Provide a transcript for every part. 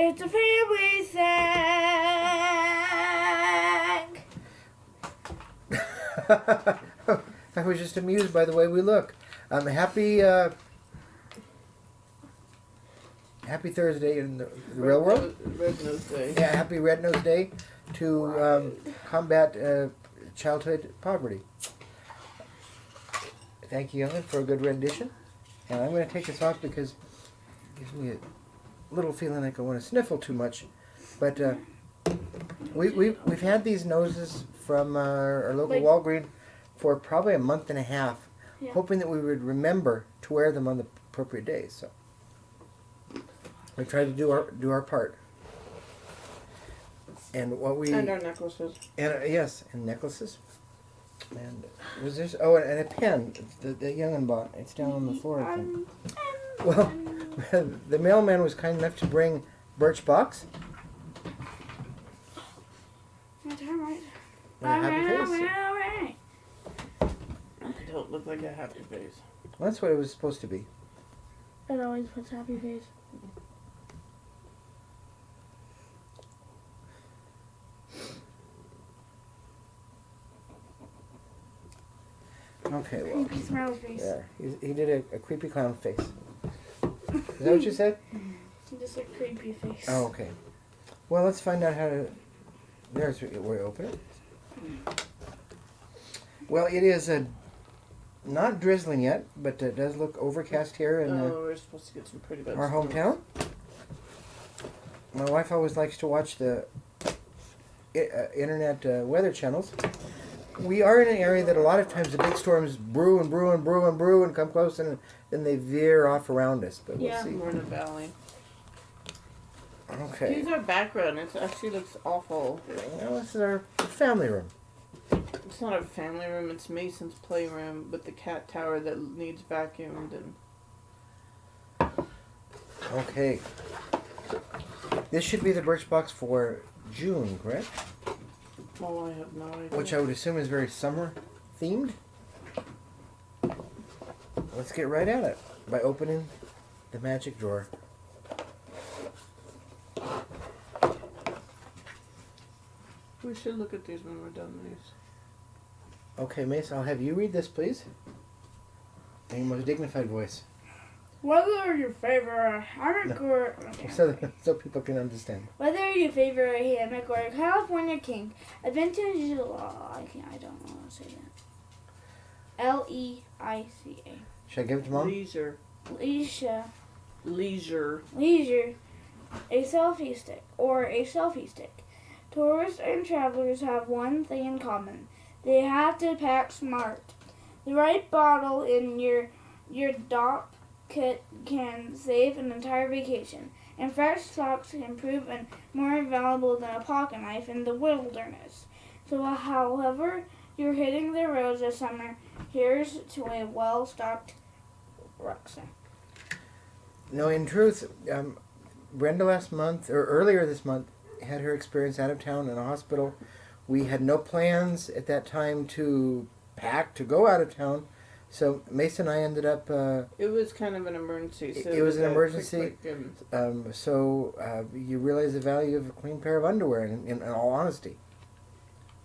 It's a family thing. I was just amused by the way we look. Happy Thursday in the real world. Red Nose Day. Yeah, happy Red Nose Day to combat childhood poverty. Thank you, Ellen, for a good rendition. And I'm going to take this off because it gives me a little feeling like I want to sniffle too much. But we've had these noses from our local Walgreens for probably a month and a half, hoping that we would remember to wear them on the appropriate days. So we tried to do our part. And what we And our necklaces. And yes, and necklaces. And was this? Oh, and a pen that young'un bought. It's down on the floor, I think. Well, the mailman was kind enough to bring Birchbox. That's all right. With a happy face. It don't look like a happy face. Well, that's what it was supposed to be. It always puts happy face. Okay, well. Creepy smile face. Yeah, he did a creepy clown face. Is that what you said? Just a creepy face. Oh, okay. Well, let's find out how to... There's where you open it. Well, it is not drizzling yet, but it does look overcast here in we're supposed to get some pretty bad our storms. hometown. My wife always likes to watch the internet weather channels. We are in an area that a lot of times the big storms brew and brew and brew and brew and come close and then they veer off around us. But we'll see. We're in a valley. Okay. Here's our background. It actually looks awful. Well, this is our family room. It's not a family room. It's Mason's playroom with the cat tower that needs vacuumed and. Okay. This should be the Birchbox for June, correct? Oh, I have no idea. Which I would assume is very summer themed. Let's get right at it by opening the magic drawer. We should look at these when we're done with these. Okay, Mace, I'll have you read this, please. In your most dignified voice. Whether your favorite hammock or So people can understand. whether you favor a hammock or a California king, adventure I don't know how to say that. Leica. Should I give it to Mom? Leisure. Leisure. Leisure. A selfie stick or a selfie stick. Tourists and travelers have one thing in common. They have to pack smart. The right bottle in your dock kit can save an entire vacation, and fresh socks can prove more valuable than a pocket knife in the wilderness. So, however you're hitting the roads this summer, here's to a well-stocked rucksack. No, in truth, Brenda last month, or earlier this month, had her experience out of town in a hospital. We had no plans at that time to pack to go out of town. So Mason and I ended up... it was kind of an emergency. So it was an emergency. Quick and, so you realize the value of a clean pair of underwear, in all honesty.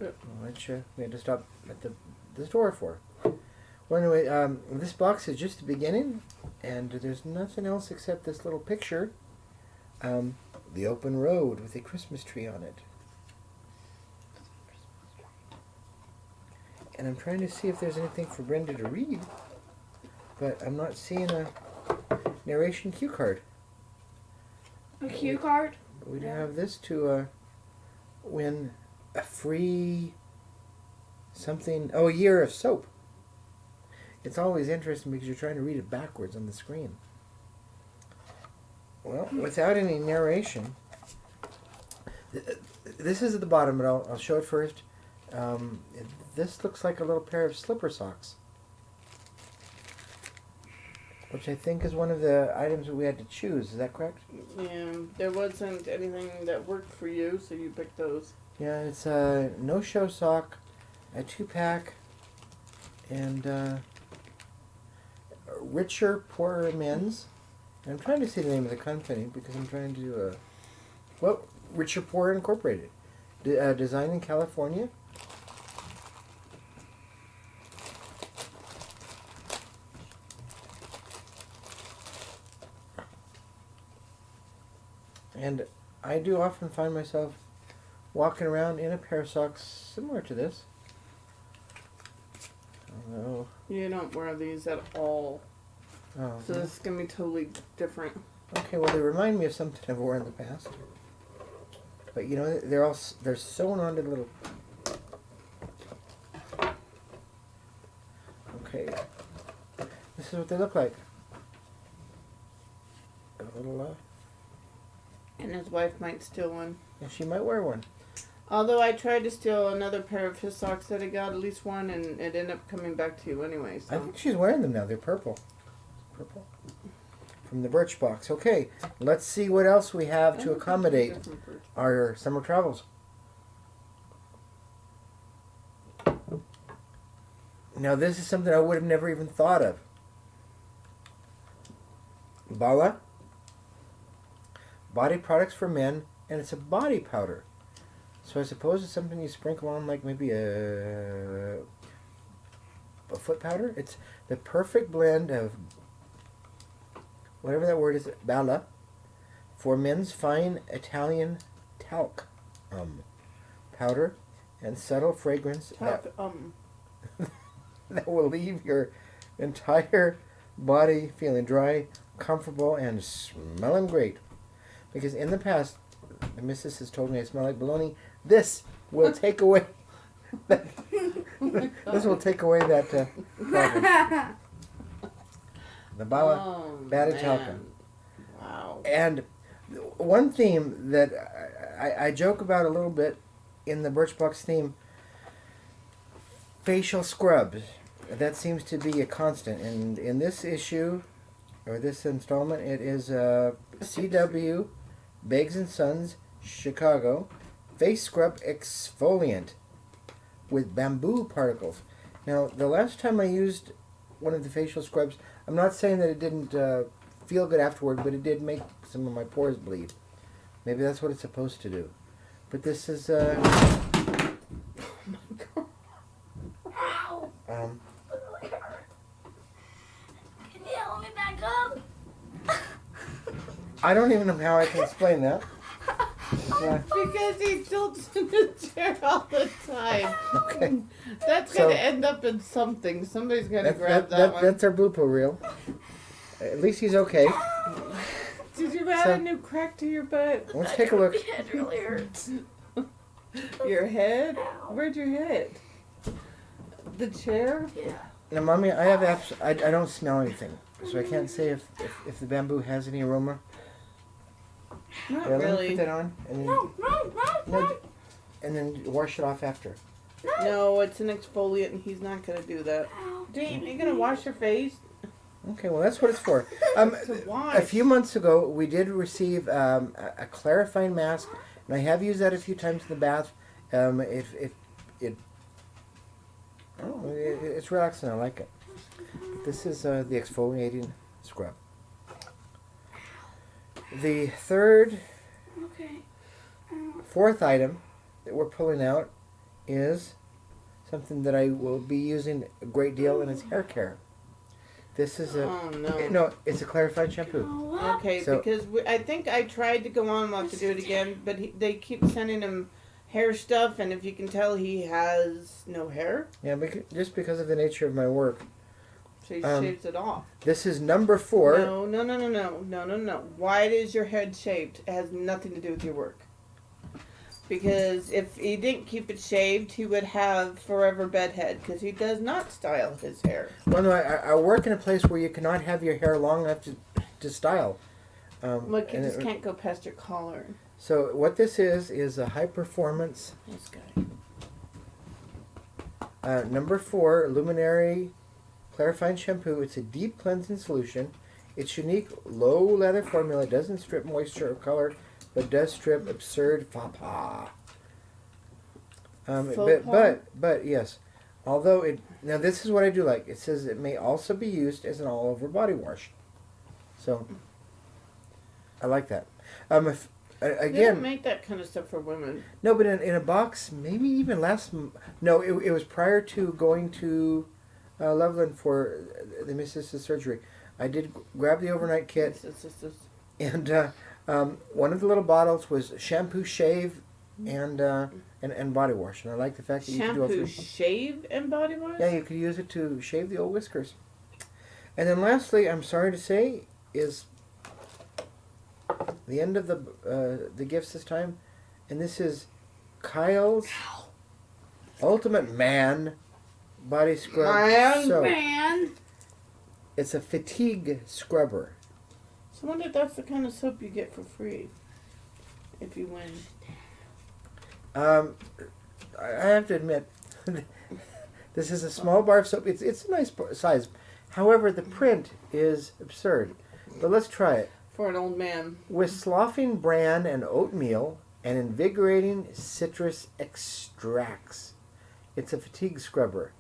Yep. Which we had to stop at the store for. Well, anyway, this box is just the beginning, and there's nothing else except this little picture. The open road with a Christmas tree on it. And I'm trying to see if there's anything for Brenda to read, but I'm not seeing a narration cue card. A cue card? But we do have this to win a free something. Oh, a year of soap. It's always interesting because you're trying to read it backwards on the screen. Well, without any narration, this is at the bottom, but I'll show it first. This looks like a little pair of slipper socks, which I think is one of the items that we had to choose. Is that correct? yeah, there wasn't anything that worked for you, so you picked those. Yeah, it's a no-show sock, a 2-pack, and richer, poorer men's. And I'm trying to see the name of the company because I'm trying to Well, Richard Poor Incorporated. Designed in California. And I do often find myself walking around in a pair of socks similar to this. Although, You don't wear these at all. oh, So this is going to be totally different. okay, well they remind me of something I've worn in the past. But you know, they're sewn onto the little. Okay, this is what they look like. A little, And his wife might steal one. yeah, she might wear one. Although I tried to steal another pair of his socks that he got, at least one, and it ended up coming back to you anyway. So. I think she's wearing them now. They're purple. Purple. From the Birchbox. Okay, let's see what else we have to accommodate our summer travels. Now this is something I would have never even thought of. Bala. Body products for men, and it's a body powder. So I suppose it's something you sprinkle on, like maybe a foot powder. It's the perfect blend of whatever that word is, Bala, for men's fine Italian talc powder and subtle fragrance that will leave your entire body feeling dry, comfortable, and smelling great. Because in the past, the missus has told me I smell like bologna. This will take away that. This will take away that problem. The Bala batted talcum. Wow. And one theme that I joke about a little bit in the Birchbox theme, facial scrubs. That seems to be a constant. And in this issue, or this installment, it is CW Biggs & Sons Chicago Face Scrub Exfoliant with bamboo particles. Now, the last time I used one of the facial scrubs, I'm not saying that it didn't feel good afterward, but it did make some of my pores bleed. Maybe that's what it's supposed to do. But this is Oh my god. Ow! Can you help me back up? I don't even know how I can explain that. Because he tilts in the chair all the time. Okay. That's So- going to end up in something. Somebody's going to grab that one. That's our blooper reel. At least he's okay. Did you add So- a new crack to your butt? Let's take a look. My head really hurts. Your head? Where'd your head? The chair? Yeah. Now, Mommy, I have I don't smell anything, so I can't say if the bamboo has any aroma. Not Yeah, let me really. put that on, and then, No. and then wash it off after. No, it's an exfoliant and he's not going to do that. Ow. Dean, are you going to wash your face? Okay, well that's what it's for. To wash. A few months ago, we did receive a clarifying mask, and I have used that a few times in the bath. It's relaxing. I like it. But this is the exfoliating scrub. The Okay. fourth item that we're pulling out is something that I will be using a great deal, and it's hair care. This is Oh, no. no, it's a clarifying shampoo. Oh, Okay, So- because I think I tried to go on, we'll have to do it again, but they keep sending him hair stuff, and if you can tell, he has no hair, Yeah, just because of the nature of my work. so he Um, shaves it off. This is number 4. No. Why is your head shaved? It has nothing to do with your work. Because if he didn't keep it shaved, he would have forever bedhead, because he does not style his hair. Well, no, I work in a place where you cannot have your hair long enough to style. Look, you and just can't go past your collar. So what this is a high performance This guy. number 4 luminary clarifying shampoo. It's a deep cleansing solution. Its unique low lather formula doesn't strip moisture or color, but does strip absurd faux pas. Faux pas? But yes, although now this is what I do like. It says it may also be used as an all-over body wash. So I like that. They don't again, make that kind of stuff for women. no, but in a box, maybe even last. No, it was prior to going to Loveland for the Mrs. surgery. I did grab the overnight kit, and one of the little bottles was shampoo, shave, and body wash. And I like the fact that you can do all Shampoo, three. shave, and body wash? Yeah, you could use it to shave the old whiskers. And then lastly, I'm sorry to say, is the end of the gifts this time, and this is Kyle's Ultimate Man Body Scrub Soap. Man. It's a fatigue scrubber. So I wonder if that's the kind of soap you get for free if you win. I have to admit, this is a small bar of soap. It's a nice size. However, the print is absurd. But let's try it. For an old man. With sloughing bran and oatmeal and invigorating citrus extracts. It's a fatigue scrubber.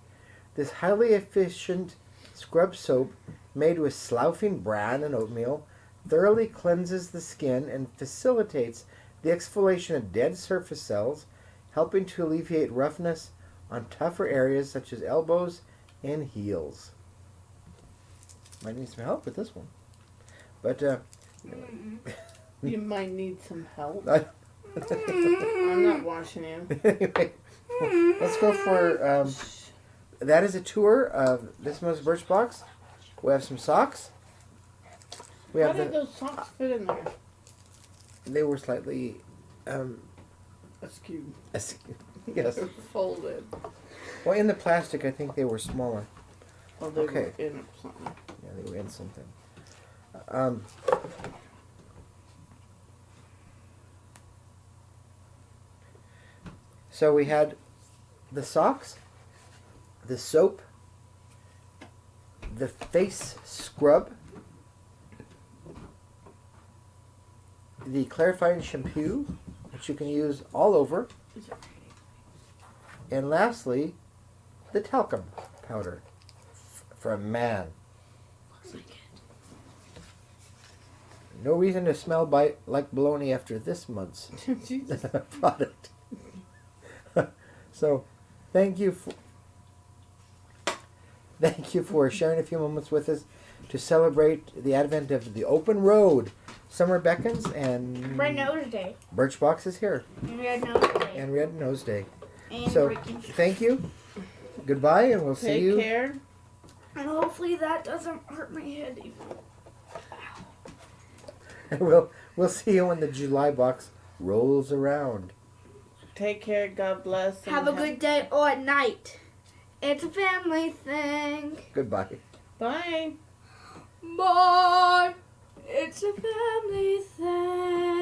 This highly efficient scrub soap made with sloughing bran and oatmeal thoroughly cleanses the skin and facilitates the exfoliation of dead surface cells, helping to alleviate roughness on tougher areas such as elbows and heels. Might need some help with this one. But You might need some help. I- I'm not washing you. anyway, let's go for that is a tour of this month's Birchbox. We have some socks. We How have did those socks fit in there? they were slightly Askew. yes. Folded. Well, in the plastic, I think they were smaller. Well, they Okay. were in something. Yeah, they were in something. So we had the socks, the soap, the face scrub, the clarifying shampoo, which you can use all over, and lastly, the talcum powder for a man. No reason to smell like bologna after this month's Jesus. product. So, thank you for sharing a few moments with us to celebrate the advent of the open road. Summer beckons and Red Nose Day. Birchbox is here And Red Nose Day. and Red Nose Day. And So, Breaking. thank you. Goodbye, and we'll see Take you. care. And hopefully that doesn't hurt my head even. We'll see you when the July box rolls around. Take care. God bless. and Have a good day or night. It's a family thing. Goodbye. Bye. Bye. It's a family thing.